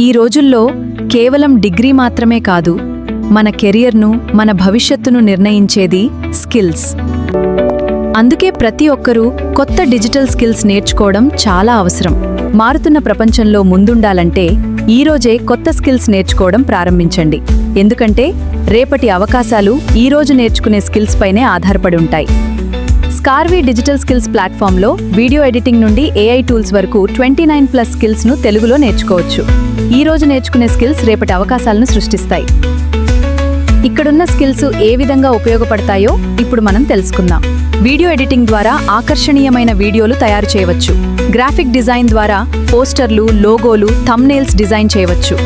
ఈ రోజుల్లో కేవలం డిగ్రీ మాత్రమే కాదు, మన కెరియర్ను, మన భవిష్యత్తును నిర్ణయించేది స్కిల్స్. అందుకే ప్రతి ఒక్కరూ కొత్త డిజిటల్ స్కిల్స్ నేర్చుకోవడం చాలా అవసరం. మారుతున్న ప్రపంచంలో ముందుండాలంటే ఈరోజే కొత్త స్కిల్స్ నేర్చుకోవడం ప్రారంభించండి. ఎందుకంటే రేపటి అవకాశాలు ఈరోజు నేర్చుకునే స్కిల్స్ పైనే ఆధారపడి ఉంటాయి. స్కార్వీ డిజిటల్ స్కిల్స్ ప్లాట్ఫామ్లో వీడియో ఎడిటింగ్ నుండి ఏఐ టూల్స్ వరకు 29+ స్కిల్స్ను తెలుగులో నేర్చుకోవచ్చు. ఈ రోజు నేర్చుకునే స్కిల్స్ రేపటి అవకాశాలను సృష్టిస్తాయి. ఇక్కడున్న స్కిల్స్ ఏ విధంగా ఉపయోగపడతాయో ఇప్పుడు మనం తెలుసుకుందాం. వీడియో ఎడిటింగ్ ద్వారా ఆకర్షణీయమైన వీడియోలు తయారు చేయవచ్చు. గ్రాఫిక్ డిజైన్ ద్వారా పోస్టర్లు, లోగోలు, థంబ్నెయిల్స్ డిజైన్ చేయవచ్చు.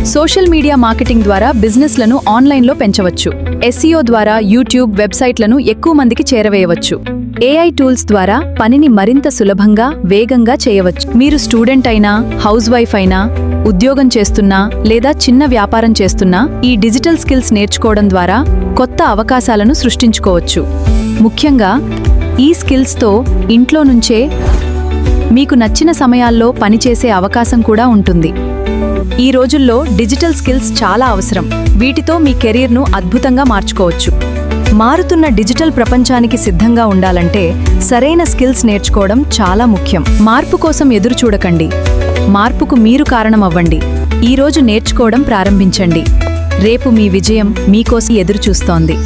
సోషల్ మీడియా మార్కెటింగ్ ద్వారా బిజినెస్లను ఆన్లైన్లో పెంచవచ్చు. SEO ద్వారా యూట్యూబ్, వెబ్సైట్లను ఎక్కువ మందికి చేరవేయవచ్చు. AI టూల్స్ ద్వారా పనిని మరింత సులభంగా, వేగంగా చేయవచ్చు. మీరు స్టూడెంట్ అయినా, హౌస్ వైఫ్ అయినా, ఉద్యోగం చేస్తున్నా లేదా చిన్న వ్యాపారం చేస్తున్నా ఈ డిజిటల్ స్కిల్స్ నేర్చుకోవడం ద్వారా కొత్త అవకాశాలను సృష్టించుకోవచ్చు. ముఖ్యంగా ఈ స్కిల్స్తో ఇంట్లో నుంచే మీకు నచ్చిన సమయాల్లో పనిచేసే అవకాశం కూడా ఉంటుంది. ఈ రోజుల్లో డిజిటల్ స్కిల్స్ చాలా అవసరం. వీటితో మీ కెరీర్ను అద్భుతంగా మార్చుకోవచ్చు. మారుతున్న డిజిటల్ ప్రపంచానికి సిద్ధంగా ఉండాలంటే సరైన స్కిల్స్ నేర్చుకోవడం చాలా ముఖ్యం. మార్పు కోసం ఎదురు చూడకండి. మార్పుకు మీరు కారణం అవ్వండి. ఈరోజు నేర్చుకోవడం ప్రారంభించండి. రేపు మీ విజయం మీకోసం ఎదురు చూస్తోంది.